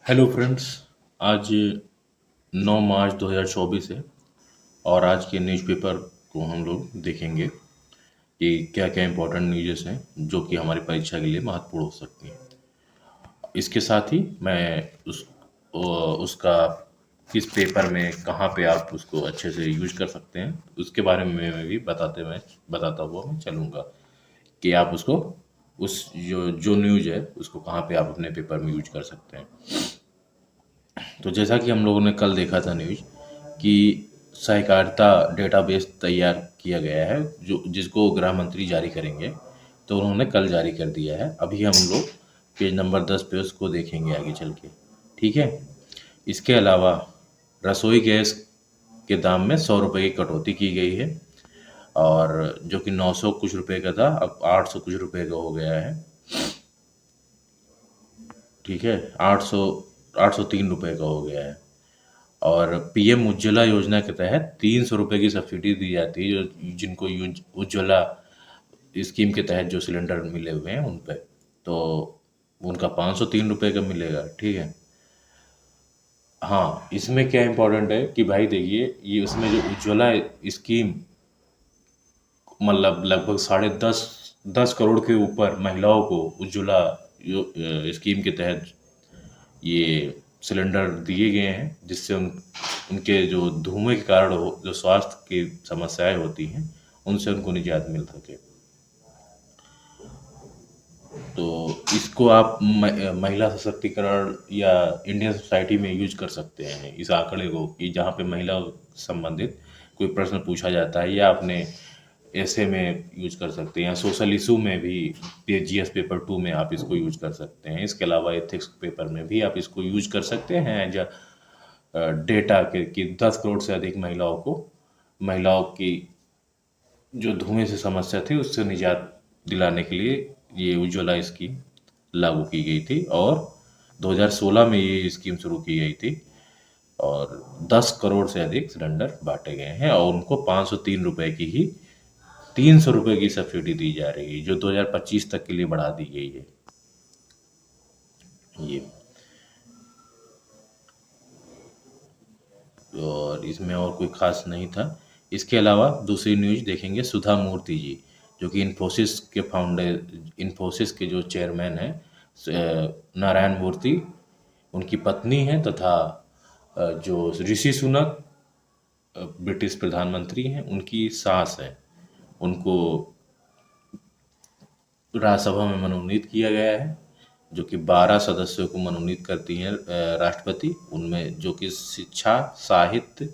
Hello friends. आज 9 मार्च 2024 है और आज के न्यूज़पेपर को हम लोग देखेंगे कि क्या क्या इम्पोर्टेंट न्यूज़ेस हैं जो कि हमारी परीक्षा के लिए महत्वपूर्ण हो सकती हैं। इसके साथ ही मैं उसका किस पेपर में कहाँ पे आप उसको अच्छे से यूज कर सकते हैं उसके बारे में मैं भी बताता हुआ मैं चलूँगा कि आप उसको उस जो जो न्यूज़ है उसको कहाँ पे आप अपने पेपर में यूज कर सकते हैं। तो जैसा कि हम लोगों ने कल देखा था न्यूज कि सहकारिता डेटाबेस तैयार किया गया है जो जिसको गृह मंत्री जारी करेंगे। तो उन्होंने कल जारी कर दिया है। अभी हम लोग पेज नंबर 10 पे उसको देखेंगे आगे चल के। ठीक है। इसके अलावा रसोई गैस के दाम में 100 रुपये की कटौती की गई है और जो कि 900 कुछ रुपए का था अब 800 कुछ रुपए का हो गया है। ठीक है। 803 रुपए का हो गया है। और पीएम उज्ज्वला योजना के तहत 300 रुपये की सब्सिडी दी जाती है जो जिनको उज्ज्वला स्कीम के तहत जो सिलेंडर मिले हुए हैं उन पे। तो उनका 503 रुपये का मिलेगा। ठीक है। हाँ, इसमें क्या इम्पोर्टेंट है कि भाई देखिए ये उसमें जो उज्ज्वला स्कीम मतलब लगभग 10.5 करोड़ के ऊपर महिलाओं को उज्ज्वला स्कीम के तहत ये सिलेंडर दिए गए हैं जिससे उनके जो धुएं के कारण हो जो स्वास्थ्य की समस्याएं होती हैं उनसे उनको निजात मिल सके। तो इसको आप महिला सशक्तिकरण या इंडियन सोसाइटी में यूज कर सकते हैं इस आंकड़े को कि जहाँ पे महिला संबंधित कोई प्रश्न पूछा जाता है या अपने ऐसे में यूज कर सकते हैं या सोशल इशू में भी जीएस पेपर 2 में आप इसको यूज कर सकते हैं। इसके अलावा एथिक्स पेपर में भी आप इसको यूज कर सकते हैं एज डेटा के कि 10 करोड़ से अधिक महिलाओं की जो धुएं से समस्या थी उससे निजात दिलाने के लिए ये उज्ज्वला स्कीम लागू की गई थी और 2016 में ये स्कीम शुरू की गई थी और 10 करोड़ से अधिक सिलेंडर बांटे गए हैं और उनको 503 रुपए की ही 300 रुपए की सब्सिडी दी जा रही है जो 2025 तक के लिए बढ़ा दी गई है। ये और इसमें और कोई खास नहीं था। इसके अलावा दूसरी न्यूज देखेंगे सुधा मूर्ति जी जो कि इन्फोसिस के जो चेयरमैन हैं नारायण मूर्ति उनकी पत्नी हैं तथा जो ऋषि सुनक ब्रिटिश प्रधानमंत्री हैं उनकी सास है। उनको राज्यसभा में मनोनीत किया गया है जो कि 12 सदस्यों को मनोनीत करती हैं राष्ट्रपति। उनमें जो कि शिक्षा साहित्य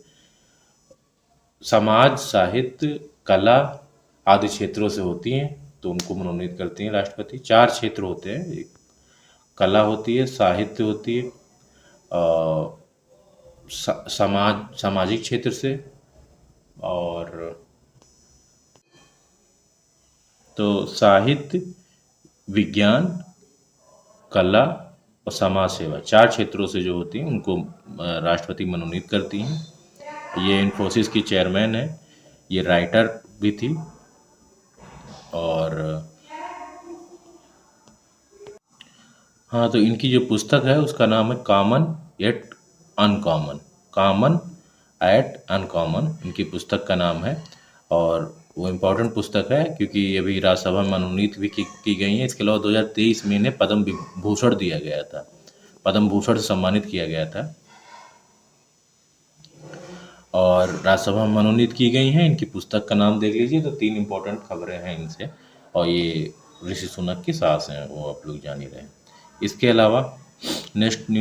समाज साहित्य कला आदि क्षेत्रों से होती हैं तो उनको मनोनीत करती हैं राष्ट्रपति। 4 क्षेत्र होते हैं। एक कला होती है साहित्य होती है सामाजिक क्षेत्र से और तो साहित्य विज्ञान कला और समाज सेवा 4 क्षेत्रों से जो होती हैं उनको राष्ट्रपति मनोनीत करती हैं। ये इन्फोसिस की चेयरमैन है। ये राइटर भी थी और हाँ तो इनकी जो पुस्तक है उसका नाम है कॉमन एट अनकॉमन इनकी पुस्तक का नाम है और वो इम्पोर्टेंट पुस्तक है क्योंकि ये भी राज्यसभा में मनोनीत भी की गई है। इसके अलावा 2023 में इन्हें पद्म भूषण दिया गया था। पद्म भूषण से सम्मानित किया गया था और राज्यसभा में मनोनीत की गई हैं। इनकी पुस्तक का नाम देख लीजिए तो 3 इम्पोर्टेंट खबरें हैं इनसे और ये ऋषि सुनक की सास हैं वो आप लोग जान ही रहे हैं। इसके अलावा नेक्स्ट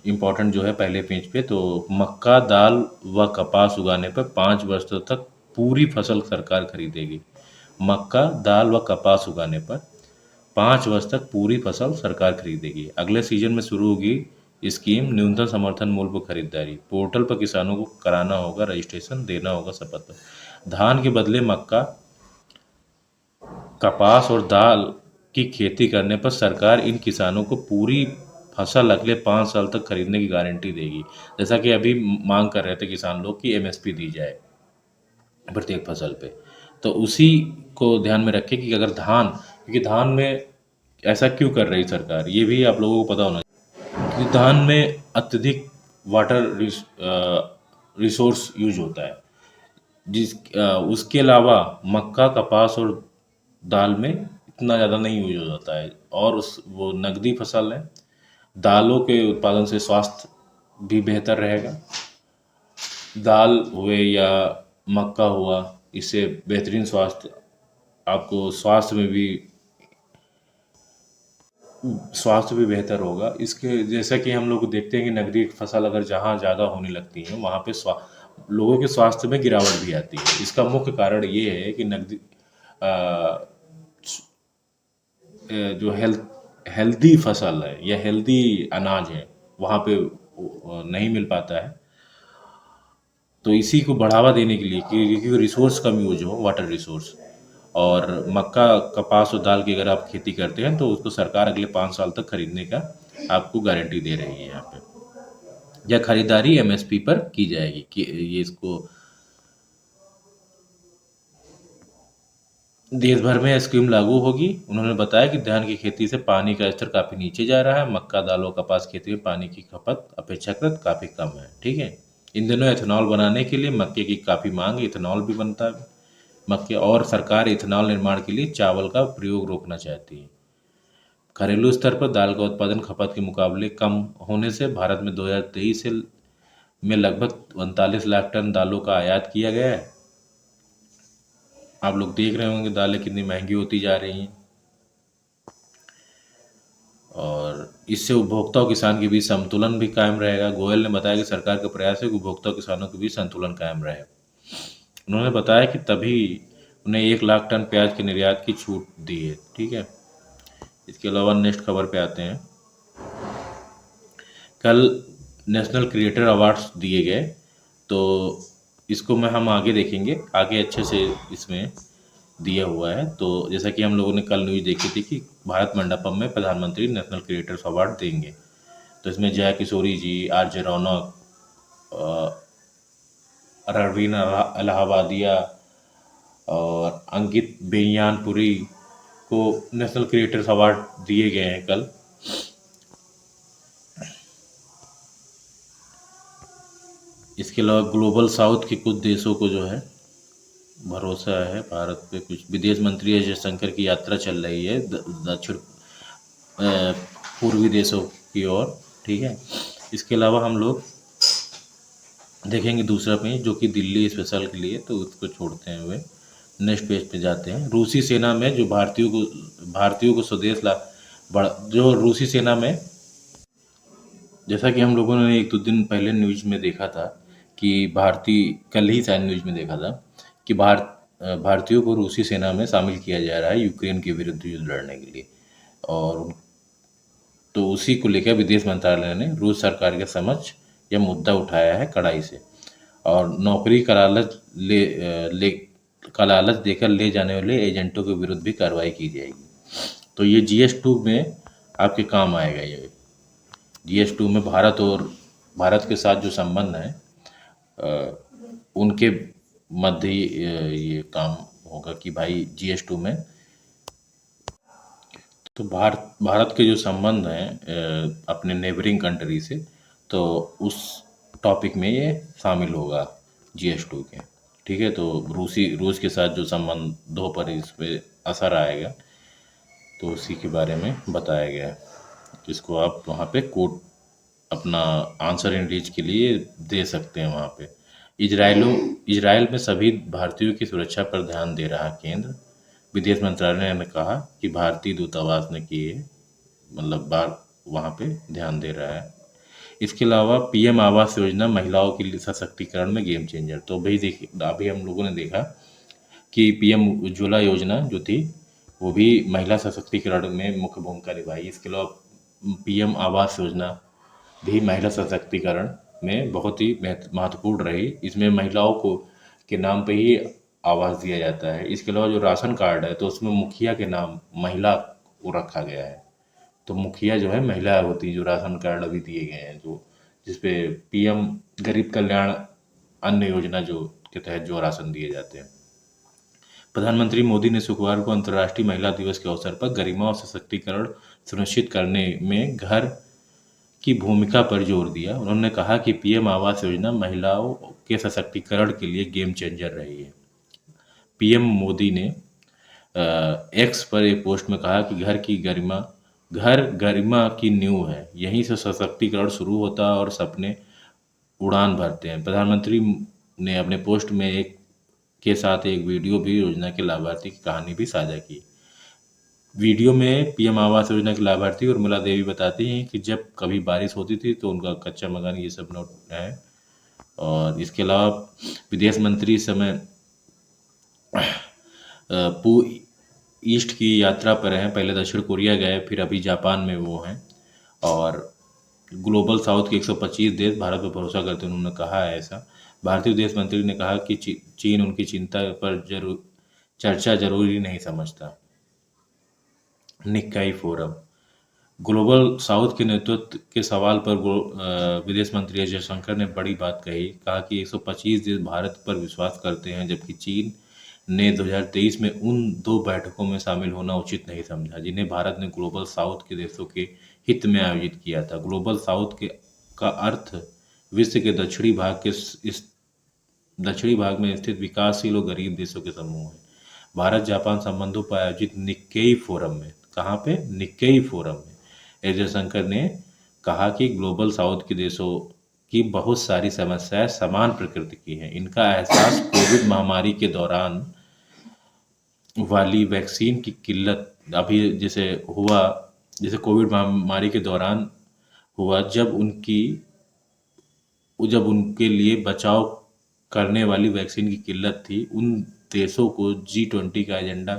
इम्पोर्टेंट जो है पहले पेज पे तो मक्का दाल व कपास उगाने पर 5 वर्षों तक पूरी फसल सरकार खरीदेगी। मक्का दाल व कपास उगाने पर 5 वर्ष तक पूरी फसल सरकार खरीदेगी। अगले सीजन में शुरू होगी स्कीम न्यूनतम समर्थन मूल्य पर खरीदारी। पोर्टल पर किसानों को कराना होगा रजिस्ट्रेशन देना होगा शपथ। धान के बदले मक्का कपास और दाल की खेती करने पर सरकार इन किसानों को पूरी फसल अगले 5 साल तक खरीदने की गारंटी देगी। जैसा कि अभी मांग कर रहे थे किसान लोग कि एमएसपी दी जाए प्रत्येक फसल पे। तो उसी को ध्यान में रखें कि अगर क्योंकि धान में ऐसा क्यों कर रही सरकार ये भी आप लोगों को पता होना चाहिए। धान में अत्यधिक वाटर रिसोर्स यूज होता है। उसके अलावा मक्का, कपास और दाल में इतना ज़्यादा नहीं यूज हो जाता है, और उस वो नकदी फसल है। दालों के उत्पादन से स्वास्थ्य भी बेहतर रहेगा। दाल हुए या मक्का हुआ, इससे बेहतरीन स्वास्थ्य, आपको स्वास्थ्य भी बेहतर होगा। इसके जैसा कि हम लोग देखते हैं कि नकदी फसल अगर जहाँ ज़्यादा होने लगती है वहाँ पे लोगों के स्वास्थ्य में गिरावट भी आती है। इसका मुख्य कारण ये है कि नकदी अ, जो हेल्दी फसल है या हेल्दी अनाज है वहाँ पे नहीं मिल पाता है। तो इसी को बढ़ावा देने के लिए, क्योंकि रिसोर्स कम यूज हो, वाटर रिसोर्स, और मक्का, कपास और दाल की अगर आप खेती करते हैं तो उसको सरकार अगले 5 साल तक खरीदने का आपको गारंटी दे रही है यहाँ पे। यह खरीदारी एमएसपी पर की जाएगी कि ये इसको देश भर में स्कीम लागू होगी। उन्होंने बताया कि धान की खेती से पानी का स्तर काफ़ी नीचे जा रहा है। मक्का, दाल और कपास खेती में पानी की खपत अपेक्षाकृत काफ़ी कम है। ठीक है। इन दिनों एथेनॉल बनाने के लिए मक्के की काफ़ी मांग है, इथेनॉल भी बनता है मक्के, और सरकार इथेनॉल निर्माण के लिए चावल का प्रयोग रोकना चाहती है। घरेलू स्तर पर दाल का उत्पादन खपत के मुकाबले कम होने से भारत में 2023 से में लगभग 39 लाख टन दालों का आयात किया गया है। आप लोग देख रहे होंगे दालें कितनी महंगी होती जा रही हैं, और इससे उपभोक्ता और किसान के बीच संतुलन भी कायम रहेगा। गोयल ने बताया कि सरकार का प्रयास है कि उपभोक्ता और किसानों के बीच संतुलन कायम रहे। उन्होंने बताया कि तभी उन्हें 1 लाख टन प्याज के निर्यात की छूट दी है। ठीक है। इसके अलावा नेक्स्ट खबर पे आते हैं। कल नेशनल क्रिएटर अवार्ड्स दिए गए, तो इसको मैं हम आगे देखेंगे, आगे अच्छे से इसमें दिया हुआ है। तो जैसा कि हम लोगों ने कल न्यूज़ देखी थी कि भारत मंडपम में प्रधानमंत्री नेशनल क्रिएटर्स अवार्ड देंगे। तो इसमें जया किशोरी जी, आरजे रौनक, रणवीर इलाहाबादिया और अंकित बेनियानपुरी को नेशनल क्रिएटर्स अवार्ड दिए गए हैं कल। इसके अलावा ग्लोबल साउथ के कुछ देशों को जो है भरोसा है भारत पे। कुछ विदेश मंत्री एस जयशंकर की यात्रा चल रही है दक्षिण पूर्वी देशों की ओर। ठीक है। इसके अलावा हम लोग देखेंगे दूसरा पेज जो कि दिल्ली स्पेशल के लिए, तो उसको छोड़ते हैं हुए नेक्स्ट पेज पे जाते हैं। रूसी सेना में जो भारतीयों को स्वदेश ला जो रूसी सेना में, जैसा कि हम लोगों ने एक दो दिन पहले न्यूज में देखा था कि कल ही शायद न्यूज में देखा था कि भारतीयों को रूसी सेना में शामिल किया जा रहा है यूक्रेन के विरुद्ध युद्ध लड़ने के लिए। और तो उसी को लेकर विदेश मंत्रालय ने रूस सरकार के समक्ष यह मुद्दा उठाया है कड़ाई से, और नौकरी का लालच देकर ले जाने वाले एजेंटों के विरुद्ध भी कार्रवाई की जाएगी। तो ये GS2 में आपके काम आएगा। ये GS2 में भारत के साथ जो संबंध है उनके मध्य ये काम होगा कि भाई GS2 में तो भारत के जो संबंध हैं अपने नेबरिंग कंट्री से, तो उस टॉपिक में ये शामिल होगा GS2 के। ठीक है। तो रूस के साथ जो संबंधों पर इस पे असर आएगा, तो उसी के बारे में बताया गया है। इसको आप वहाँ पे कोड अपना आंसर इंग्लिश के लिए दे सकते हैं वहाँ पे। इजराइल में सभी भारतीयों की सुरक्षा पर ध्यान दे रहा केंद्र। विदेश मंत्रालय ने कहा कि भारतीय दूतावास ने किए मतलब बार वहाँ पे ध्यान दे रहा है। इसके अलावा PM आवास योजना महिलाओं के लिए सशक्तिकरण में गेम चेंजर। तो अभी हम लोगों ने देखा कि PM उज्ज्वला योजना जो थी वो भी महिला सशक्तिकरण में मुख्य भूमिका निभाई। इसके अलावा PM आवास योजना भी महिला सशक्तिकरण में बहुत ही महत्वपूर्ण रही। इसमें महिलाओं को के नाम पे ही आवास दिया जाता है। इसके अलावा जो राशन कार्ड है तो उसमें मुखिया के नाम महिला को रखा गया है। तो मुखिया जो है महिला होती है। जो राशन कार्ड अभी दिए गए हैं जो जिसपे PM गरीब कल्याण अन्न योजना जो के तहत जो राशन दिए जाते हैं। प्रधानमंत्री मोदी ने शुक्रवार को अंतर्राष्ट्रीय महिला दिवस के अवसर पर गरिमा और सशक्तिकरण सुनिश्चित करने में घर की भूमिका पर जोर दिया। उन्होंने कहा कि पीएम आवास योजना महिलाओं के सशक्तिकरण के लिए गेम चेंजर रही है। पीएम मोदी ने एक्स पर एक पोस्ट में कहा कि घर गरिमा की नींव है, यहीं से सशक्तिकरण शुरू होता है और सपने उड़ान भरते हैं। प्रधानमंत्री ने अपने पोस्ट में एक के साथ एक वीडियो भी योजना के लाभार्थी की कहानी भी साझा की। वीडियो में पीएम आवास योजना की लाभार्थी उर्मिला देवी बताती हैं कि जब कभी बारिश होती थी तो उनका कच्चा मकान ये सब नोट है। और इसके अलावा विदेश मंत्री इस समय पू ईस्ट की यात्रा पर हैं। पहले दक्षिण कोरिया गए, फिर अभी जापान में वो हैं। और ग्लोबल साउथ के 125 देश भारत पर भरोसा करते हैं, उन्होंने कहा है ऐसा। भारतीय विदेश मंत्री ने कहा कि चीन उनकी चिंता पर चर्चा जरूरी नहीं समझता। निक्काई फोरम ग्लोबल साउथ के नेतृत्व के सवाल पर विदेश मंत्री एस जयशंकर ने बड़ी बात कही। कहा कि 125 देश भारत पर विश्वास करते हैं, जबकि चीन ने 2023 में उन 2 बैठकों में शामिल होना उचित नहीं समझा जिन्हें भारत ने ग्लोबल साउथ के देशों के हित में आयोजित किया था। ग्लोबल साउथ का अर्थ विश्व के इस दक्षिणी भाग में स्थित विकासशील और गरीब देशों के समूह है। भारत जापान संबंधों पर आयोजित निक्केई फोरम में, कहाँ पे? निक्केई फोरम में एस जयशंकर ने कहा कि ग्लोबल साउथ के देशों की बहुत सारी समस्याएं समान प्रकृति की हैं। इनका एहसास कोविड महामारी के दौरान वाली वैक्सीन की किल्लत अभी जैसे कोविड महामारी के दौरान हुआ, जब उनके लिए बचाव करने वाली वैक्सीन की किल्लत थी। उन देशों को G20 का एजेंडा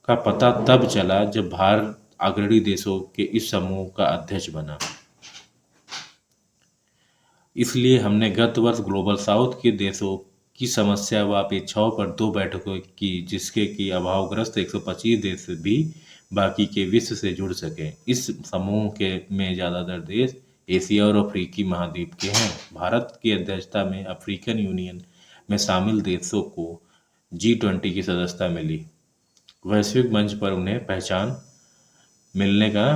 का पता तब चला जब भारत अग्रणी देशों के इस समूह का अध्यक्ष बना। इसलिए हमने गत वर्ष ग्लोबल साउथ के देशों की समस्या व अपेक्षाओं पर 2 बैठकों की, जिसके कि अभावग्रस्त 125 देश भी बाकी के विश्व से जुड़ सके। इस समूह के में ज़्यादातर देश एशिया और अफ्रीकी महाद्वीप के हैं। भारत की अध्यक्षता में अफ्रीकन यूनियन में शामिल देशों को G20 की सदस्यता मिली। वैश्विक मंच पर उन्हें पहचान मिलने का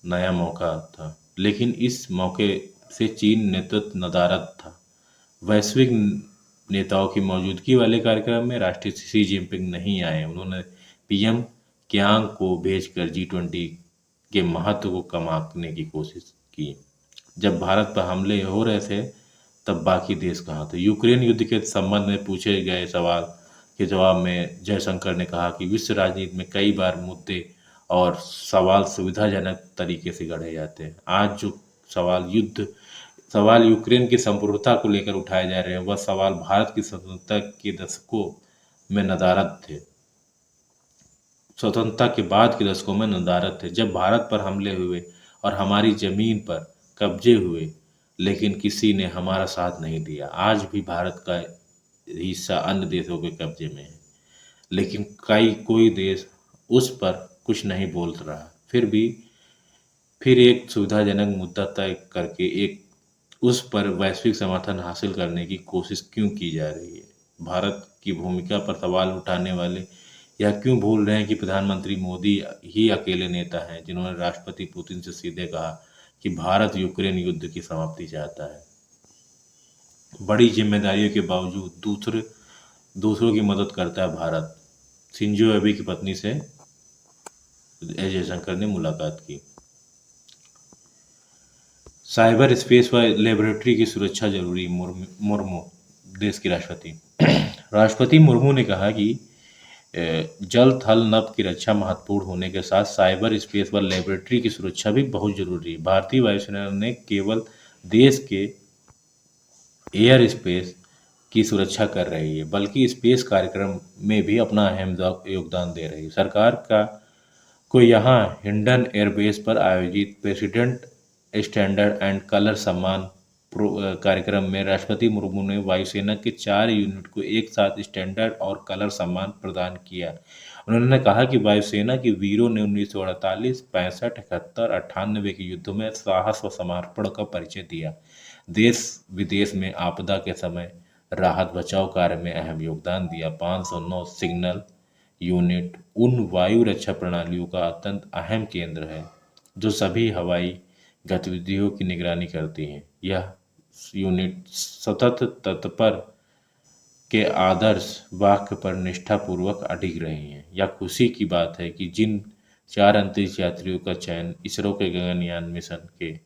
नया मौका था, लेकिन इस मौके से चीन नेतृत्व नदारद था। वैश्विक नेताओं की मौजूदगी वाले कार्यक्रम में राष्ट्रपति शी जिनपिंग नहीं आए। उन्होंने पीएम क्यांग को भेजकर G20 के महत्व को कम आंकने की कोशिश की। जब भारत पर हमले हो रहे थे तब बाकी देश कहाँ थे? यूक्रेन युद्ध के संबंध में पूछे गए सवाल के जवाब में जयशंकर ने कहा कि विश्व राजनीति में कई बार मुद्दे और सवाल सुविधाजनक तरीके से गढ़े जाते हैं। आज जो सवाल यूक्रेन की संप्रभुता को लेकर उठाए जा रहे हैं, वह सवाल भारत की स्वतंत्रता के दशकों में नदारद थे। स्वतंत्रता के बाद के दशकों में नदारद थे, जब भारत पर हमले हुए और हमारी जमीन पर कब्जे हुए, लेकिन किसी ने हमारा साथ नहीं दिया। आज भी भारत का हिस्सा अन्य देशों के कब्जे में है, लेकिन कोई देश उस पर कुछ नहीं बोल रहा। फिर एक सुविधाजनक मुद्दा तय करके उस पर वैश्विक समर्थन हासिल करने की कोशिश क्यों की जा रही है? भारत की भूमिका पर सवाल उठाने वाले यह क्यों भूल रहे हैं कि प्रधानमंत्री मोदी ही अकेले नेता हैं जिन्होंने राष्ट्रपति पुतिन से सीधे कहा कि भारत यूक्रेन युद्ध की समाप्ति चाहता है। बड़ी जिम्मेदारियों के बावजूद दूसरों की मदद करता है भारत। शिंजो एबे की पत्नी से एस जयशंकर ने मुलाकात की। साइबर स्पेस व लेबोरेटरी की सुरक्षा जरूरी, मुर्मू देश की राष्ट्रपति। राष्ट्रपति मुर्मू ने कहा कि जल थल नभ की रक्षा महत्वपूर्ण होने के साथ साइबर स्पेस व लेबोरेटरी की सुरक्षा भी बहुत जरूरी है। भारतीय वायुसेना ने केवल देश के एयर स्पेस की सुरक्षा कर रही है, बल्कि स्पेस कार्यक्रम में भी अपना अहम योगदान दे रही है। सरकार को यहाँ हिंडन एयरबेस पर आयोजित प्रेसिडेंट स्टैंडर्ड एंड कलर सम्मान कार्यक्रम में राष्ट्रपति मुर्मू ने वायुसेना के 4 यूनिट को एक साथ स्टैंडर्ड और कलर सम्मान प्रदान किया। उन्होंने कहा कि वायुसेना के वीरों ने 1948, 65, 71, 98 के युद्धों में साहस व समर्पण का परिचय दिया। देश विदेश में आपदा के समय राहत बचाव कार्य में अहम योगदान दिया। 509 सिग्नल यूनिट उन वायु रक्षा प्रणालियों का अत्यंत अहम केंद्र है जो सभी हवाई गतिविधियों की निगरानी करती है। यह यूनिट सतत तत्पर के आदर्श वाक्य पर निष्ठापूर्वक अडिग रही हैं। यह खुशी की बात है कि जिन 4 अंतरिक्ष यात्रियों का चयन इसरो के गगनयान मिशन के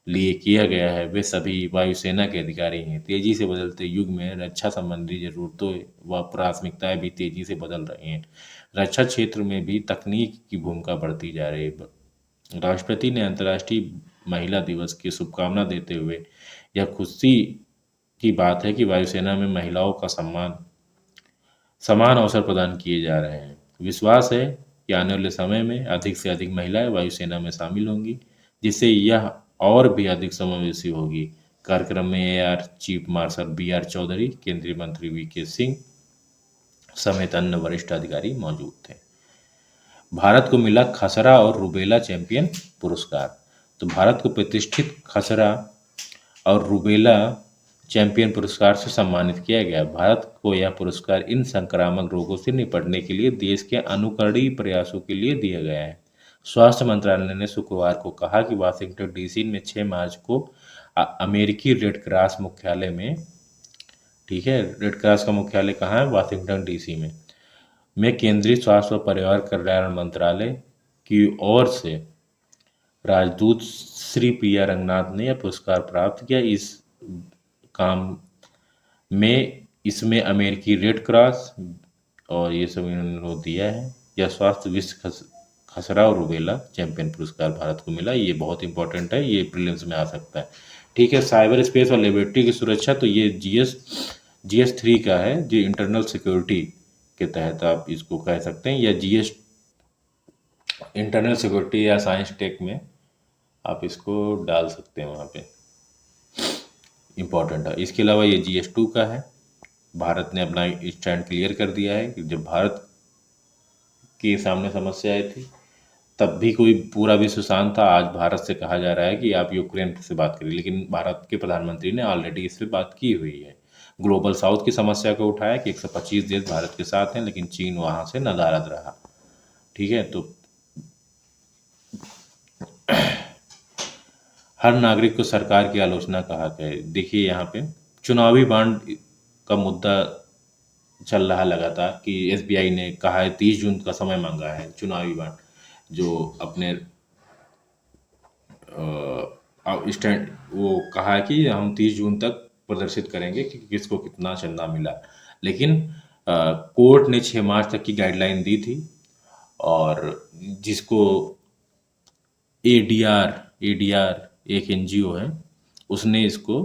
लिए किया गया है, वे सभी वायुसेना के अधिकारी हैं। तेजी से बदलते युग में रक्षा संबंधी ज़रूरतों व प्राथमिकताएं भी तेजी से बदल रही हैं। रक्षा क्षेत्र में भी तकनीक की भूमिका बढ़ती जा रही है। राष्ट्रपति ने अंतर्राष्ट्रीय महिला दिवस की शुभकामना देते हुए यह खुशी की बात है कि वायुसेना में महिलाओं का समान अवसर प्रदान किए जा रहे हैं। विश्वास है कि आने वाले समय में अधिक से अधिक महिलाएं वायुसेना में शामिल होंगी, जिससे यह और भी अधिक समावेशी होगी। कार्यक्रम में air chief marshal B R Chaudhary, केंद्रीय मंत्री वी के सिंह समेत अन्य वरिष्ठ अधिकारी मौजूद थे। भारत को मिला खसरा और रूबेला चैंपियन पुरस्कार। तो भारत को प्रतिष्ठित खसरा और रूबेला चैंपियन पुरस्कार से सम्मानित किया गया। भारत को यह पुरस्कार इन संक्रामक रोगों से निपटने के लिए देश के अनुकरणीय प्रयासों के लिए दिया गया है। स्वास्थ्य मंत्रालय ने शुक्रवार को कहा कि वाशिंगटन डीसी में 6 मार्च को अमेरिकी रेड क्रॉस मुख्यालय में, ठीक है, रेड क्रॉस का मुख्यालय कहाँ है? वाशिंगटन डीसी में केंद्रीय स्वास्थ्य व परिवार कल्याण मंत्रालय की ओर से राजदूत श्री प्रिया रंगनाथ ने यह पुरस्कार प्राप्त किया। इस काम में इसमें अमेरिकी रेड क्रॉस और ये सब इन्होंने दिया है। यह स्वास्थ्य विश्व खसरा और रूबेला चैंपियन पुरस्कार भारत को मिला। ये बहुत इंपॉर्टेंट है, ये प्रीलिम्स में आ सकता है। ठीक है, साइबर स्पेस और लिबर्टी की सुरक्षा, तो ये GS3 का है, जो इंटरनल सिक्योरिटी के तहत आप इसको कह सकते हैं, या GS इंटरनल सिक्योरिटी या साइंस टेक में आप इसको डाल सकते हैं, वहाँ पे इम्पॉर्टेंट है। इसके अलावा ये GS2 का है। भारत ने अपना स्टैंड क्लियर कर दिया है कि जब भारत के सामने समस्या आई थी तब भी कोई पूरा विश्व शांत था। आज भारत से कहा जा रहा है कि आप यूक्रेन से बात करिए, लेकिन भारत के प्रधानमंत्री ने ऑलरेडी इस पर बात की हुई है। ग्लोबल साउथ की समस्या को उठाया कि 125 देश भारत के साथ हैं, लेकिन चीन वहाँ से नदारद रहा। ठीक है, तो हर नागरिक को सरकार की आलोचना कहा गया है। देखिए यहाँ पे चुनावी बांड का मुद्दा चल रहा लगातार कि SBI ने कहा है 30 जून का समय मांगा है चुनावी बांड, जो अपने स्टैंड वो कहा है कि हम 30 जून तक प्रदर्शित करेंगे कि किसको कितना चंदा मिला। लेकिन कोर्ट ने 6 मार्च तक की गाइडलाइन दी थी, और जिसको ADR एक NGO है, उसने इसको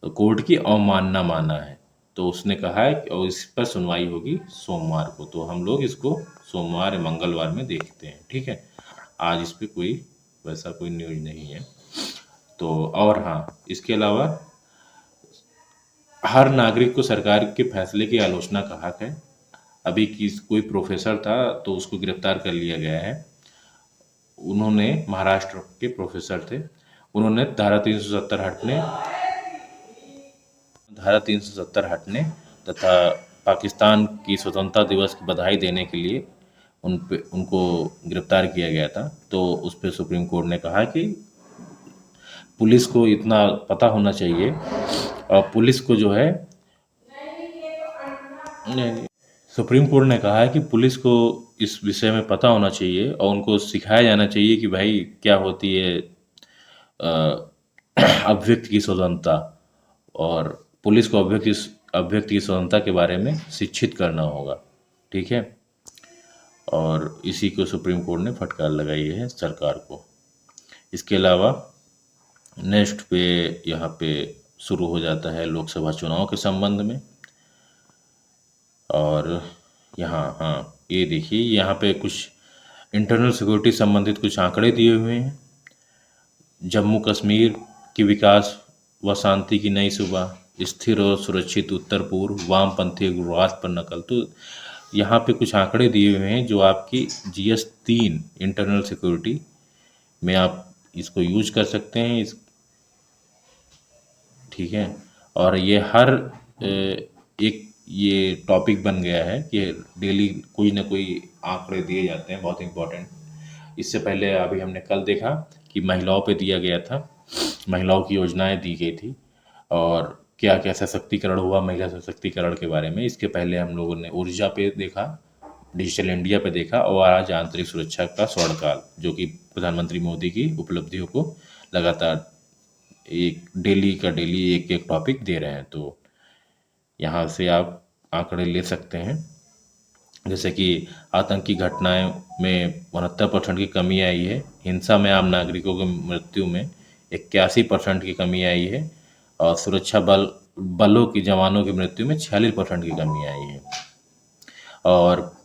कोर्ट की अवमानना माना है। तो उसने कहा है कि और इस पर सुनवाई होगी सोमवार को, तो हम लोग इसको सोमवार या मंगलवार में देखते हैं। ठीक है, आज इस पर कोई वैसा कोई न्यूज नहीं है। तो और हाँ, इसके अलावा हर नागरिक को सरकार के फैसले की आलोचना का हक है। अभी कोई प्रोफेसर था तो उसको गिरफ्तार कर लिया गया है। उन्होंने, महाराष्ट्र के प्रोफेसर थे, उन्होंने धारा 370 हटने तथा पाकिस्तान की स्वतंत्रता दिवस की बधाई देने के लिए उनको गिरफ्तार किया गया था। तो उस पर सुप्रीम कोर्ट ने कहा कि पुलिस को इतना पता होना चाहिए, और पुलिस को जो है, सुप्रीम कोर्ट ने कहा है कि पुलिस को इस विषय में पता होना चाहिए और उनको सिखाया जाना चाहिए कि भाई क्या होती है अभिव्यक्ति की स्वतंत्रता, और पुलिस को अभिव्यक्ति की स्वतंत्रता के बारे में शिक्षित करना होगा। ठीक है, और इसी को सुप्रीम कोर्ट ने फटकार लगाई है सरकार को। इसके अलावा नेक्स्ट पे यहाँ पे शुरू हो जाता है लोकसभा चुनाव के संबंध में, और यहाँ हाँ, ये देखिए यहाँ पे कुछ इंटरनल सिक्योरिटी संबंधित कुछ आंकड़े दिए हुए हैं। जम्मू कश्मीर की विकास व शांति की नई सुबह, स्थिर और सुरक्षित उत्तर पूर्व, वामपंथी उग्रवाद पर नकल। तो यहाँ पे कुछ आंकड़े दिए हुए हैं जो आपकी GS3 इंटरनल सिक्योरिटी में आप इसको यूज कर सकते हैं। ठीक है, और ये हर एक ये टॉपिक बन गया है कि डेली कोई ना कोई आंकड़े दिए जाते हैं, बहुत इंपॉर्टेंट। इससे पहले अभी हमने कल देखा कि महिलाओं पे दिया गया था महिलाओं की योजनाएं दी गई थी और क्या क्या सशक्तिकरण हुआ महिला सशक्तिकरण के बारे में। इसके पहले हम लोगों ने ऊर्जा पे देखा, डिजिटल इंडिया पे देखा और आज आंतरिक सुरक्षा का स्वर्णकाल, जो कि प्रधानमंत्री मोदी की उपलब्धियों को लगातार एक डेली का डेली एक एक टॉपिक दे रहे हैं। तो यहाँ से आप आंकड़े ले सकते हैं, जैसे कि आतंकी घटनाएं में 69% की कमी आई है, हिंसा में आम नागरिकों की मृत्यु में 81% की कमी आई है और सुरक्षा बलों की जवानों की मृत्यु में 46% की कमी आई है। और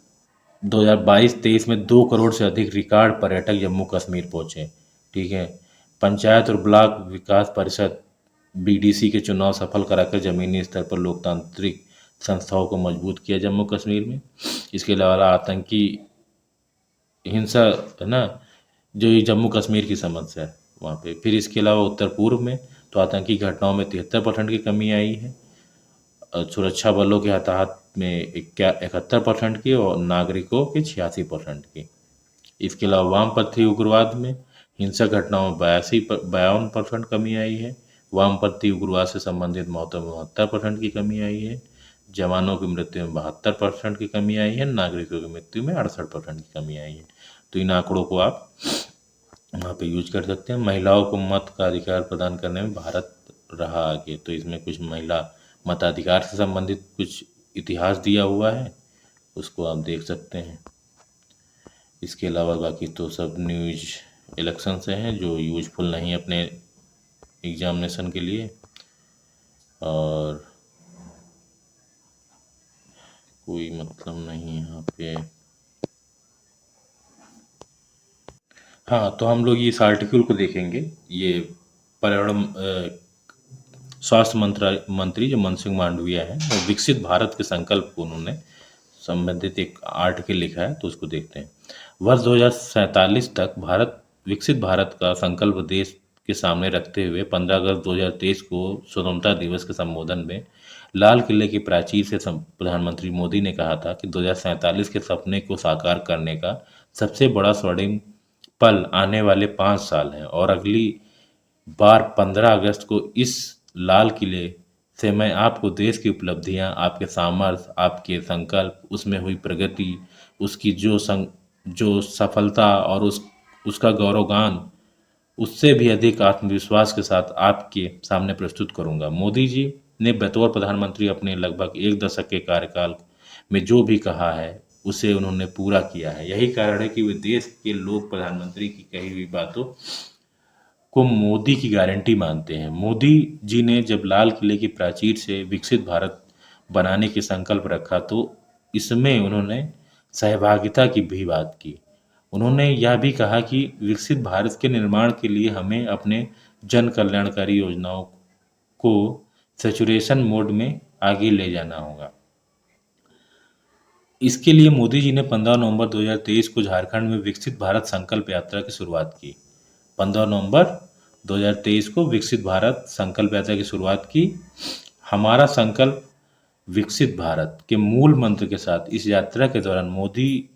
2022-23 में 2 करोड़ से अधिक रिकॉर्ड पर्यटक जम्मू कश्मीर पहुंचे। ठीक है। पंचायत और ब्लॉक विकास परिषद बीडीसी के चुनाव सफल कराकर जमीनी स्तर पर लोकतांत्रिक संस्थाओं को मजबूत किया जम्मू कश्मीर में। इसके अलावा आतंकी हिंसा है ना, जो ये जम्मू कश्मीर की समस्या है वहाँ पे। फिर इसके अलावा उत्तर पूर्व में तो आतंकी घटनाओं में 73% की कमी आई है, सुरक्षा बलों के हताहत में 71% की और नागरिकों के 86% की। इसके अलावा वामपंथी उग्रवाद में हिंसक घटनाओं में 52% कमी आई है, वामपंथी उग्रवाद से संबंधित मौतों में 72% की कमी आई है, जवानों की मृत्यु में 72% की कमी आई है, नागरिकों की मृत्यु में 68% की कमी आई है। तो इन आंकड़ों को आप वहाँ पे यूज कर सकते हैं। महिलाओं को मत का अधिकार प्रदान करने में भारत रहा आगे, तो इसमें कुछ महिला मताधिकार से संबंधित कुछ इतिहास दिया हुआ है, उसको आप देख सकते हैं। इसके अलावा बाकी तो सब न्यूज इलेक्शन से हैं जो यूजफुल नहीं अपने एग्जामिनेशन के लिए, और कोई मतलब नहीं यहाँ पे। हाँ, तो हम लोग इस आर्टिकल को देखेंगे। ये पर्यावरण स्वास्थ्य मंत्री जो मनसुख मांडविया है, वो विकसित भारत के संकल्प को उन्होंने संबंधित एक आर्टिकल लिखा है, तो उसको देखते हैं। वर्ष 2047 तक विकसित भारत का संकल्प देश के सामने रखते हुए 15 अगस्त 2023 को स्वतंत्रता दिवस के संबोधन में लाल किले की प्राचीर से प्रधानमंत्री मोदी ने कहा था कि 2047 के सपने को साकार करने का सबसे बड़ा स्वर्णिम पल आने वाले 5 साल हैं और अगली बार 15 अगस्त को इस लाल किले से मैं आपको देश की उपलब्धियां, आपके सामर्थ्य, आपके संकल्प, उसमें हुई प्रगति, उसकी जो सफलता और उसका गौरवगान, उससे भी अधिक आत्मविश्वास के साथ आपके सामने प्रस्तुत करूंगा। मोदी जी ने बतौर प्रधानमंत्री अपने लगभग 1 दशक के कार्यकाल में जो भी कहा है उसे उन्होंने पूरा किया है। यही कारण है कि वे देश के लोग प्रधानमंत्री की कही हुई बातों को मोदी की गारंटी मानते हैं। मोदी जी ने जब लाल किले की प्राचीर से विकसित भारत बनाने की संकल्प रखा तो इसमें उन्होंने सहभागिता की भी बात की। उन्होंने यह भी कहा कि विकसित भारत के निर्माण के लिए हमें अपने जन कल्याणकारी योजनाओं को सैचुरेशन मोड में आगे ले जाना होगा। इसके लिए मोदी जी ने 15 नवंबर 2023 को झारखंड में विकसित भारत संकल्प यात्रा की शुरुआत की। 15 नवंबर 2023 को विकसित भारत संकल्प यात्रा की शुरुआत की। हमारा संकल्प विकसित भारत के मूल मंत्र के साथ इस यात्रा के दौरान मोदी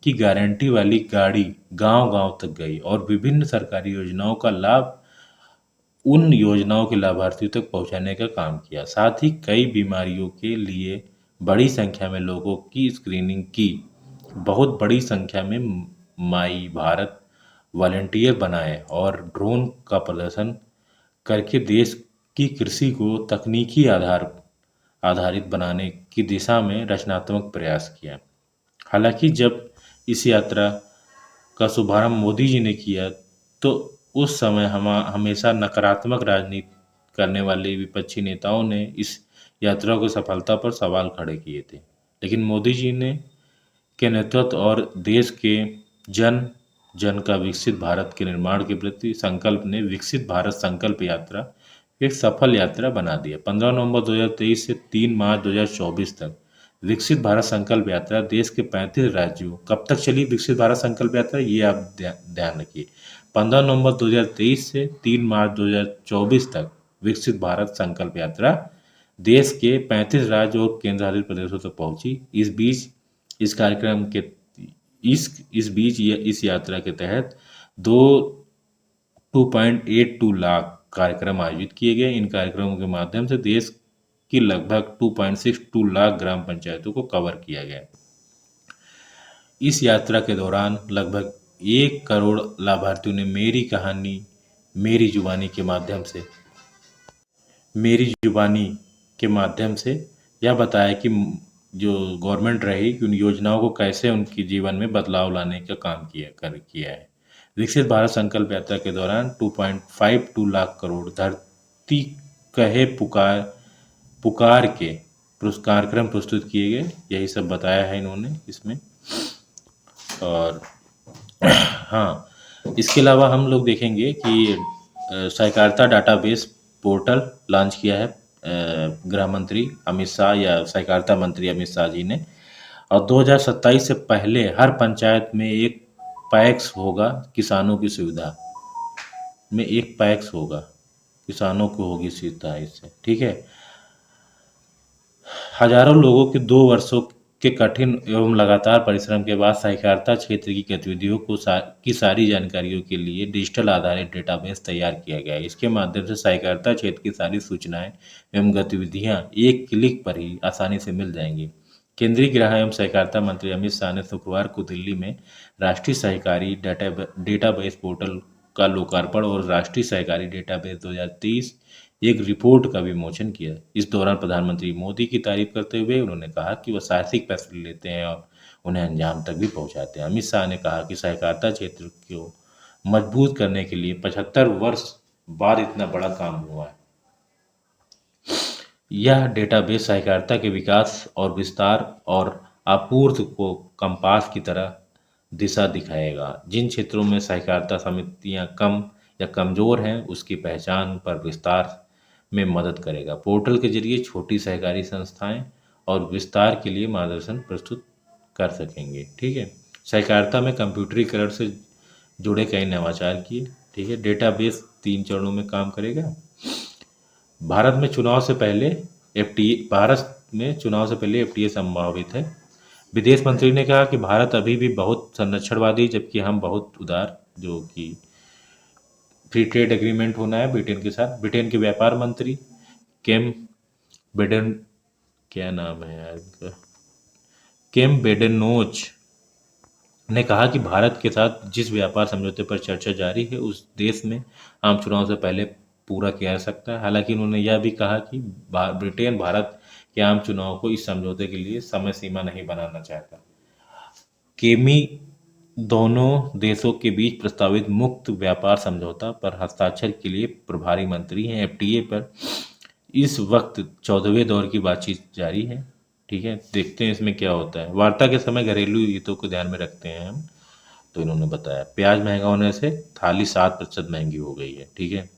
की गारंटी वाली गाड़ी गांव-गांव तक गई और विभिन्न सरकारी योजनाओं का लाभ उन योजनाओं के लाभार्थियों तक पहुंचाने का काम किया। साथ ही कई बीमारियों के लिए बड़ी संख्या में लोगों की स्क्रीनिंग की। बहुत बड़ी संख्या में माई भारत वॉलंटियर बनाए और ड्रोन का प्रदर्शन करके देश की कृषि को तकनीकी आधारित बनाने की दिशा में रचनात्मक प्रयास किया। हालांकि जब इस यात्रा का शुभारंभ मोदी जी ने किया तो उस समय हमेशा नकारात्मक राजनीति करने वाले विपक्षी नेताओं ने इस यात्रा की सफलता पर सवाल खड़े किए थे। लेकिन मोदी जी ने के नेतृत्व और देश के जन जन का विकसित भारत के निर्माण के प्रति संकल्प ने विकसित भारत संकल्प यात्रा एक सफल यात्रा बना दिया। 15 नवंबर 2023 से 3 मार्च 2024 तक विकसित भारत संकल्प यात्रा देश के 35 राज्यों। कब तक चली विकसित भारत संकल्प यात्रा, ये आप ध्यान रखिए। 15 नवंबर 2023 से 3 मार्च 2024 तक विकसित भारत संकल्प यात्रा देश के 35 राज्य और केंद्रशासित प्रदेशों तक पहुंची। इस कार्यक्रम के इस बीच इस यात्रा के तहत 2.82 लाख कार्यक्रम आयोजित किए गए। इन कार्यक्रमों के माध्यम से देश की लगभग 2.62 लाख ग्राम पंचायतों को कवर किया गया। इस यात्रा के दौरान लगभग 1 करोड़ लाभार्थियों ने मेरी जुबानी के माध्यम से मेरी जुबानी के माध्यम से यह बताया कि जो गवर्नमेंट रही कि उन योजनाओं को कैसे उनके जीवन में बदलाव लाने का काम किया है। विकसित भारत संकल्प यात्रा के दौरान 2.52 लाख करोड़ धरती कहे पुकार के कार्यक्रम प्रस्तुत किए गए। यही सब बताया है इन्होंने इसमें। और हाँ, इसके अलावा हम लोग देखेंगे कि सहकारिता डाटाबेस पोर्टल लॉन्च किया है गृह मंत्री अमित शाह या सहकारिता मंत्री अमित शाह जी ने। और 2027 से पहले हर पंचायत में एक पैक्स होगा। किसानों की सुविधा में एक पैक्स होगा, किसानों को होगी सुविधा इससे। ठीक है। हजारों लोगों के 2 वर्षों के कठिन एवं लगातार परिश्रम के बाद सहकारिता क्षेत्र की गतिविधियों की सारी जानकारियों के लिए डिजिटल आधारित डेटाबेस तैयार किया गया है। इसके माध्यम से सहकारिता क्षेत्र की सारी सूचनाएं एवं गतिविधियां एक क्लिक पर ही आसानी से मिल जाएंगी। केंद्रीय गृह एवं सहकारिता मंत्री अमित शाह ने शुक्रवार को दिल्ली में राष्ट्रीय सहकारी डेटाबेस पोर्टल का लोकार्पण और राष्ट्रीय सहकारी डेटाबेस 2023 एक रिपोर्ट का विमोचन किया। इस दौरान प्रधानमंत्री मोदी की तारीफ करते हुए उन्होंने कहा कि वह साहसिक फैसले लेते हैं और उन्हें अंजाम तक भी पहुंचाते हैं। अमित शाह ने कहा कि सहकारिता क्षेत्र को मजबूत करने के लिए 75 वर्ष बाद इतना बड़ा काम हुआ है। यह डेटाबेस सहकारिता के विकास और विस्तार और आपूर्ति को कंपास की तरह दिशा दिखाएगा। जिन क्षेत्रों में सहकारिता समितियां कम या कमजोर हैं उसकी पहचान पर विस्तार में मदद करेगा। पोर्टल के जरिए छोटी सहकारी संस्थाएं और विस्तार के लिए मार्गदर्शन प्रस्तुत कर सकेंगे। ठीक है। सहकारिता में कंप्यूटरीकरण से जुड़े कई नवाचार किए। ठीक है। डेटाबेस 3 चरणों में काम करेगा। भारत में चुनाव से पहले एफटीए संभावित है। विदेश मंत्री ने कहा कि भारत अभी भी बहुत संरक्षणवादी जबकि हम बहुत उदार, जो कि फ्री ट्रेड एग्रीमेंट होना है ब्रिटेन के साथ। ब्रिटेन के व्यापार मंत्री केम बेडन क्या नाम है यार इनका, केम बेडेनोच ने कहा कि भारत के साथ जिस व्यापार समझौते पर चर्चा जारी है उस देश में आम चुनाव से पहले पूरा किया जा सकता है। हालांकि उन्होंने यह भी कहा कि ब्रिटेन भारत के आम चुनाव को इस समझौते के लिए समय सीमा नहीं बनाना चाहता। केमी दोनों देशों के बीच प्रस्तावित मुक्त व्यापार समझौता पर हस्ताक्षर के लिए प्रभारी मंत्री हैं। एफटीए पर इस वक्त 14वें दौर की बातचीत जारी है। ठीक है। देखते हैं इसमें क्या होता है। वार्ता के समय घरेलू हितों को ध्यान में रखते हैं हम। तो इन्होंने बताया प्याज महंगा होने से थाली 7% महंगी हो गई है। ठीक है।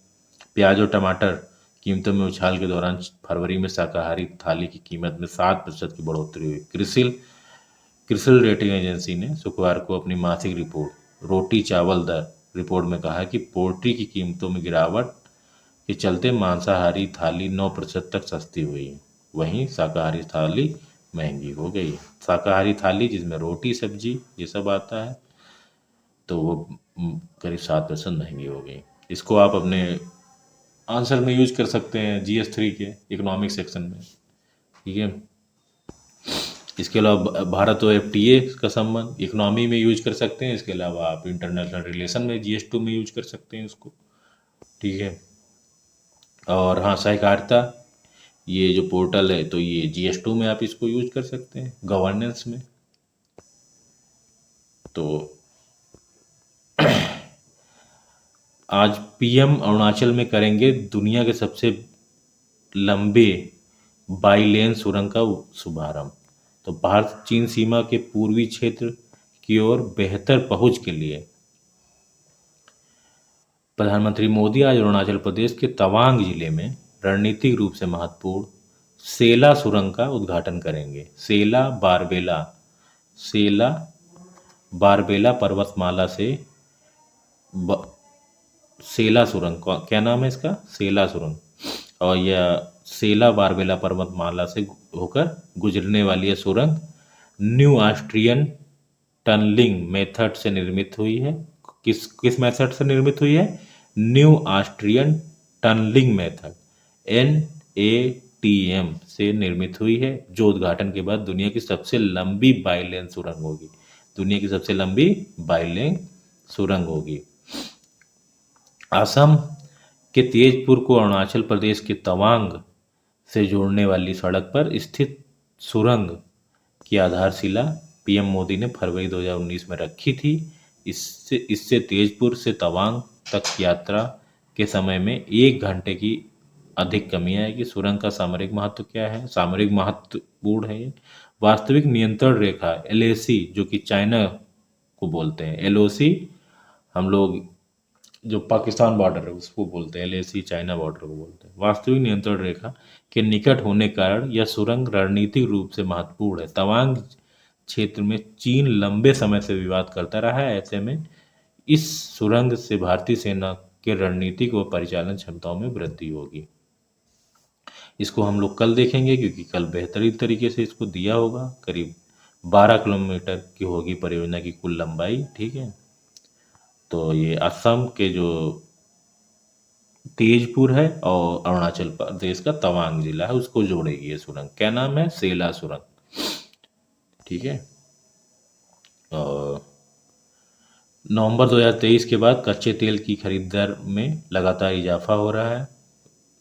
प्याज और टमाटर कीमतों में उछाल के दौरान फरवरी में शाकाहारी थाली की कीमत में 7% की बढ़ोतरी हुई। क्रिसिल रेटिंग एजेंसी ने शुक्रवार को अपनी मासिक रिपोर्ट रोटी चावल दर रिपोर्ट में कहा कि पोल्ट्री की कीमतों में गिरावट के चलते मांसाहारी थाली 9% तक सस्ती हुई है, वहीं शाकाहारी थाली महंगी हो गई। शाकाहारी थाली जिसमें रोटी सब्जी ये सब आता है तो वो करीब 7% महंगी हो गई। इसको आप अपने आंसर में यूज कर सकते हैं GS3 के इकोनॉमिक सेक्शन में। ठीक है। इसके अलावा भारत और एफटीए का संबंध इकोनॉमी में यूज कर सकते हैं। इसके अलावा आप इंटरनेशनल रिलेशन में GS2 में यूज कर सकते हैं इसको। ठीक है। और हाँ, सहकारिता ये जो पोर्टल है तो ये GS2 में आप इसको यूज कर सकते हैं गवर्नेंस में। तो आज पीएम अरुणाचल में करेंगे दुनिया के सबसे लंबे बाईलेन सुरंग का शुभारंभ। तो भारत चीन सीमा के पूर्वी क्षेत्र की ओर बेहतर पहुंच के लिए प्रधानमंत्री मोदी आज अरुणाचल प्रदेश के तवांग जिले में रणनीतिक रूप से महत्वपूर्ण सेला सुरंग का उद्घाटन करेंगे। सेला बारबेला पर्वतमाला से सेला सुरंग क्या नाम है इसका, सेला सुरंग, और यह सेला बारबेला पर्वतमाला से होकर गुजरने वाली यह सुरंग न्यू ऑस्ट्रियन टनलिंग मेथड से निर्मित हुई है। किस मेथड से निर्मित हुई है? New Austrian tunnelling method NATM से निर्मित हुई है, जो उद्घाटन के बाद दुनिया की सबसे लंबी बाईलेन सुरंग होगी। दुनिया की सबसे लंबी बाईलेन सुरंग होगी। असम के तेजपुर को अरुणाचल प्रदेश के तवांग से जोड़ने वाली सड़क पर स्थित सुरंग की आधारशिला पीएम मोदी ने फरवरी 2019 में रखी थी। इससे तेजपुर से तवांग तक यात्रा के समय में 1 घंटे की अधिक कमी आएगी। सुरंग का सामरिक महत्व क्या है? सामरिक महत्वपूर्ण है ये। वास्तविक नियंत्रण रेखा LAC, जो कि चाइना को बोलते हैं, LOC हम लोग जो पाकिस्तान बॉर्डर है उसको बोलते हैं, LAC चाइना बॉर्डर को बोलते हैं। वास्तविक नियंत्रण रेखा के निकट होने के कारण यह सुरंग रणनीतिक रूप से महत्वपूर्ण है। तवांग क्षेत्र में चीन लंबे समय से विवाद करता रहा है। ऐसे में इस सुरंग से भारतीय सेना के रणनीतिक व परिचालन क्षमताओं में वृद्धि होगी। इसको हम लोग कल देखेंगे, क्योंकि कल बेहतरीन तरीके से इसको दिया होगा। करीब 12 किलोमीटर की होगी परियोजना की कुल लंबाई। ठीक है, तो ये असम के जो तेजपुर है और अरुणाचल प्रदेश का तवांग जिला है उसको जोड़ेगी ये सुरंग। क्या नाम है? सेला सुरंग। ठीक है। और नवंबर 2023 के बाद कच्चे तेल की खरीद दर में लगातार इजाफा हो रहा है।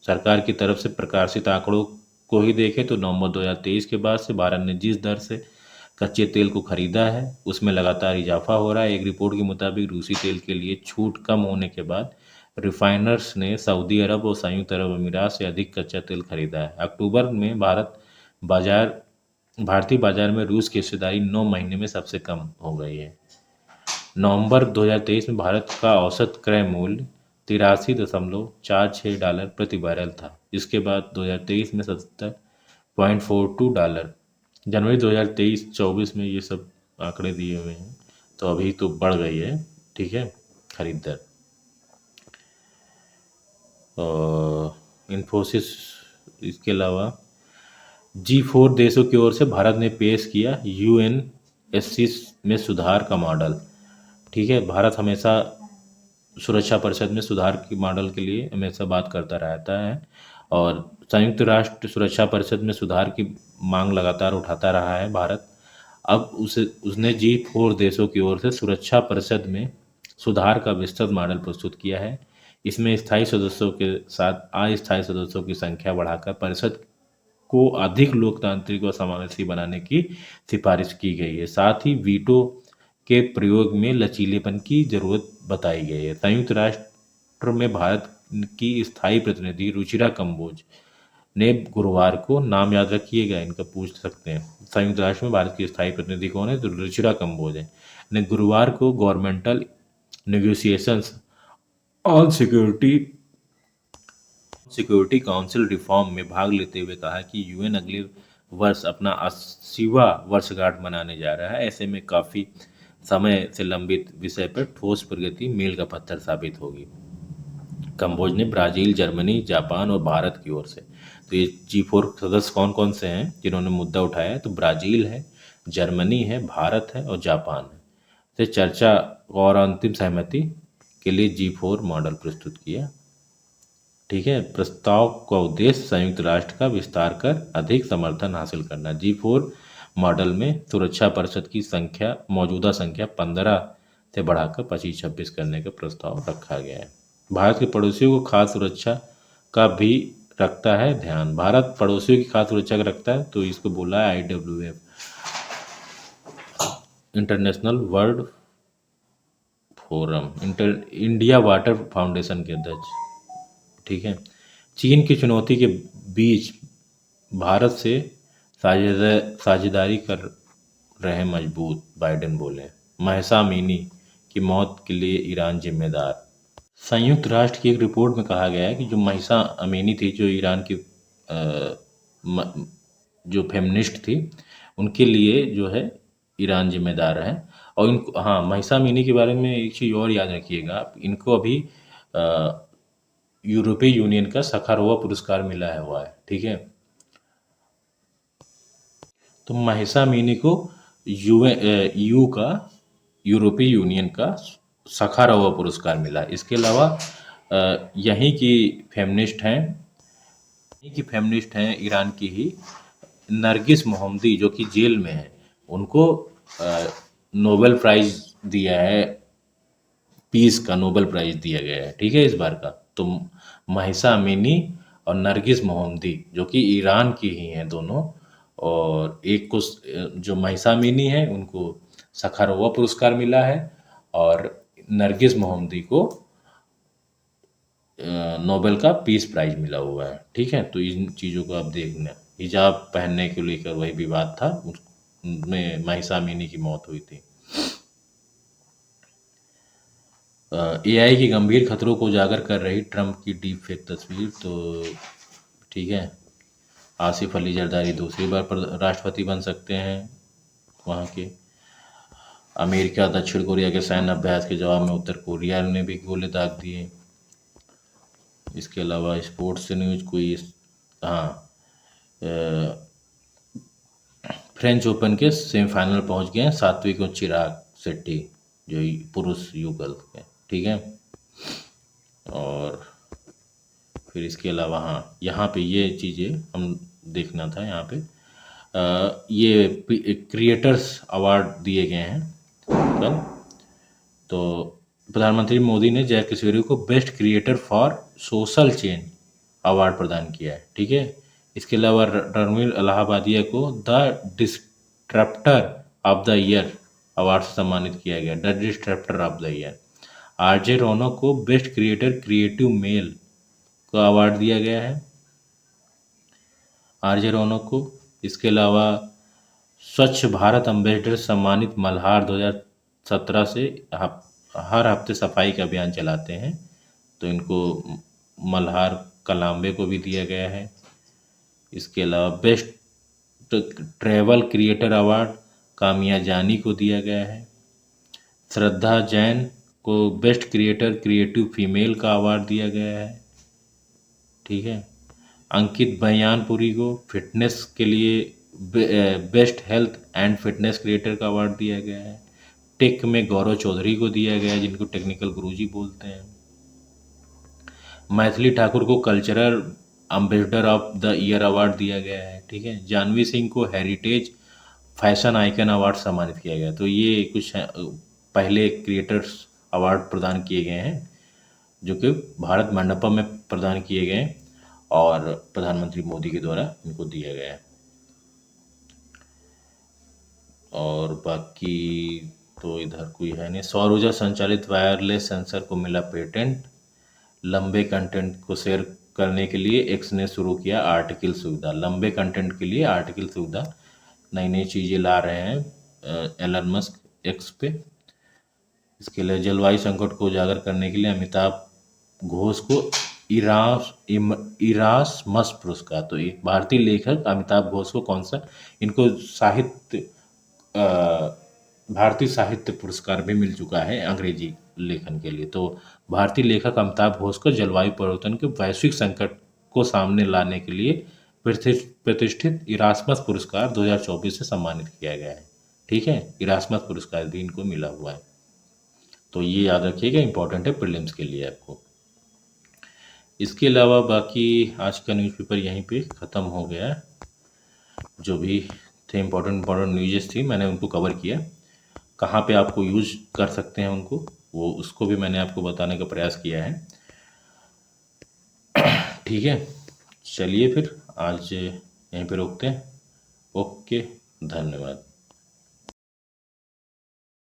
सरकार की तरफ से प्रकाशित आंकड़ों को ही देखें तो नवंबर 2023 के बाद से भारत ने जिस दर से कच्चे तेल को खरीदा है उसमें लगातार इजाफा हो रहा है। एक रिपोर्ट के मुताबिक रूसी तेल के लिए छूट कम होने के बाद रिफाइनर्स ने सऊदी अरब और संयुक्त अरब अमीरात से अधिक कच्चा तेल खरीदा है। अक्टूबर में भारतीय बाजार में रूस की हिस्सेदारी 9 महीने में सबसे कम हो गई है। नवंबर 2023 में भारत का औसत क्रय मूल्य $83.46 प्रति बैरल था। इसके बाद 2023 में $70.42। जनवरी 2023-24 में ये सब आंकड़े दिए हुए हैं, तो अभी तो बढ़ गई है। ठीक है, खरीद दर। और इन्फोसिस, इसके अलावा G4 देशों की ओर से भारत ने पेश किया UNSC में सुधार का मॉडल। ठीक है, भारत हमेशा सुरक्षा परिषद में सुधार की मॉडल के लिए हमेशा बात करता रहता है और संयुक्त राष्ट्र सुरक्षा परिषद में सुधार की मांग लगातार उठाता रहा है भारत। अब उसने G4 देशों की ओर से सुरक्षा परिषद में सुधार का विस्तृत मॉडल प्रस्तुत किया है। इसमें स्थायी सदस्यों के साथ अस्थायी सदस्यों की संख्या बढ़ाकर परिषद को अधिक लोकतांत्रिक और समावेशी बनाने की सिफारिश की गई है। साथ ही वीटो के प्रयोग में लचीलेपन की जरूरत बताई गई है। संयुक्त राष्ट्र में भारत की स्थायी प्रतिनिधि रुचिरा कंबोज ने गुरुवार को, नाम याद रखिएगा इनका, पूछ सकते हैं, संयुक्त राष्ट्र में भारत की स्थायी प्रतिनिधि कौन है? तो रुचिरा कंबोज है, ने गुरुवार को governmental negotiations on security council reform में भाग लेते हुए कहा कि यूएन अगले वर्ष अपना 80वां वर्षगांठ मनाने जा रहा है। ऐसे में काफ़ी समय से लंबित विषय पर ठोस प्रगति मील का पत्थर साबित होगी। कंबोज ने ब्राज़ील, जर्मनी, जापान और भारत की ओर से, तो ये G4 सदस्य कौन कौन से हैं जिन्होंने मुद्दा उठाया है? तो ब्राज़ील है, जर्मनी है, भारत है और जापान है, से चर्चा और अंतिम सहमति के लिए G4 मॉडल प्रस्तुत किया। ठीक है, प्रस्ताव का उद्देश्य संयुक्त राष्ट्र का विस्तार कर अधिक समर्थन हासिल करना। G4 मॉडल में सुरक्षा परिषद की संख्या, मौजूदा संख्या 15 से बढ़ाकर 25-26 करने का प्रस्ताव रखा गया है। भारत के पड़ोसियों को खाद्य सुरक्षा का भी रखता है ध्यान। भारत पड़ोसियों की खाद्य सुरक्षा का रखता है, तो इसको बोला है IWF, international world forum, India water foundation के अध्यक्ष। ठीक है, चीन की चुनौती के बीच भारत से साझेदारी कर रहे मजबूत, बाइडेन बोले। महसा अमीनी की मौत के लिए ईरान जिम्मेदार। संयुक्त राष्ट्र की एक रिपोर्ट में कहा गया है कि जो महसा अमीनी थी, जो ईरान की जो फेमिनिस्ट थी, उनके लिए जो है ईरान जिम्मेदार है। और इनको, हाँ, महसा अमीनी के बारे में एक चीज़ और याद रखिएगा, इनको अभी यूरोपीय यूनियन का सखारोवा पुरस्कार मिला है हुआ है। ठीक है, तो महसा अमीनी को EU का, यूरोपीय यूनियन का सखारोवा पुरस्कार मिला। इसके अलावा यहीं की फेमिनिस्ट हैं, यहीं की फेमिनिस्ट हैं ईरान की ही, नरगिस मोहम्मदी, जो कि जेल में है। उनको नोबेल प्राइज दिया है, पीस का नोबेल प्राइज दिया गया है, ठीक है, इस बार का। तो महिसा अमीनी और नरगिस मोहम्मदी, जो कि ईरान की ही हैं दोनों, और एक को जो महिसा अमीनी है उनको सखारोवा पुरस्कार मिला है, और नरगिस मोहम्मदी को नोबेल का पीस प्राइज मिला हुआ है, ठीक है। तो इन चीज़ों को आप देखना। हिजाब पहनने को लेकर वही विवाद था, उसमें महिसा अमीनी की मौत हुई थी। एआई की गंभीर खतरों को उजागर कर रही ट्रंप की डीप फेक तस्वीर, तो ठीक है। आसिफ अली जरदारी दूसरी बार राष्ट्रपति बन सकते हैं वहाँ के। अमेरिका दक्षिण कोरिया के सैन्य अभ्यास के जवाब में उत्तर कोरिया ने भी गोले दाग दिए। इसके अलावा स्पोर्ट्स से न्यूज कोई, हाँ, फ्रेंच ओपन के सेमीफाइनल पहुंच गए हैं सात्विक और चिराग शेट्टी, जो पुरुष युगल के, ठीक है। और फिर इसके अलावा हाँ, यहाँ पे ये चीज़ें हम देखना था यहाँ पे। ये क्रिएटर्स अवार्ड दिए गए हैं कल। तो प्रधानमंत्री मोदी ने जय किशोरी को best creator for social change award प्रदान किया है, ठीक है। इसके अलावा रणवीर अलाहाबादिया को the disruptor of the year award से सम्मानित किया गया, the disruptor of the year. RJ Raunak को बेस्ट क्रिएटर क्रिएटिव मेल का अवार्ड दिया गया है, आरजे रौनक को। इसके अलावा स्वच्छ भारत अम्बेसडर सम्मानित मल्हार 2017 से हर हफ्ते सफाई का अभियान चलाते हैं, तो इनको मल्हार कलाम्बे को भी दिया गया है। इसके अलावा best travel creator award Kamiya जानी को दिया गया है। श्रद्धा जैन को बेस्ट क्रिएटर क्रिएटिव फीमेल का अवार्ड दिया गया है, ठीक है। अंकित बयानपुरी को फिटनेस के लिए best health and fitness creator का अवार्ड दिया गया है। टेक में गौरव चौधरी को दिया गया है, जिनको टेक्निकल गुरुजी बोलते हैं। मैथिली ठाकुर को cultural ambassador of the year award दिया गया है, ठीक है। जानवी सिंह को हेरिटेज फैशन आइकन अवार्ड सम्मानित किया गया। तो ये कुछ पहले क्रिएटर्स अवार्ड प्रदान किए गए हैं, जो कि भारत मंडपम में प्रदान किए गए और प्रधानमंत्री मोदी के द्वारा इनको दिया गया है। और बाकी तो इधर कोई है नहीं। सौर ऊर्जा संचालित वायरलेस सेंसर को मिला पेटेंट। लंबे कंटेंट को शेयर करने के लिए एक्स ने शुरू किया आर्टिकल सुविधा। लंबे कंटेंट के लिए आर्टिकल सुविधा, नई नई चीज़ें ला रहे हैं एलन मस्क एक्स पे। इसके लिए जलवायु संकट को उजागर करने के लिए अमिताभ घोष को इरासमस पुरस्कार। तो एक भारतीय लेखक अमिताभ घोष को कौन सा, इनको साहित्य भारतीय साहित्य पुरस्कार भी मिल चुका है अंग्रेजी लेखन के लिए। तो भारतीय लेखक अमिताभ घोष को जलवायु परिवर्तन के वैश्विक संकट को सामने लाने के लिए प्रतिष्ठित इरासमस पुरस्कार 2024 से सम्मानित किया गया है, ठीक है। इरासमस पुरस्कार भी इनको मिला हुआ है, तो ये याद रखिएगा, इंपॉर्टेंट है प्रीलिम्स के लिए आपको। इसके अलावा बाकी आज का न्यूज़पेपर यहीं पे ख़त्म हो गया है। जो भी थे इम्पोर्टेंट न्यूज़ थी मैंने उनको कवर किया। कहाँ पे आपको यूज कर सकते हैं उनको, वो उसको भी मैंने आपको बताने का प्रयास किया है, ठीक है। चलिए फिर आज यहीं पे रोकते हैं। ओके, धन्यवाद।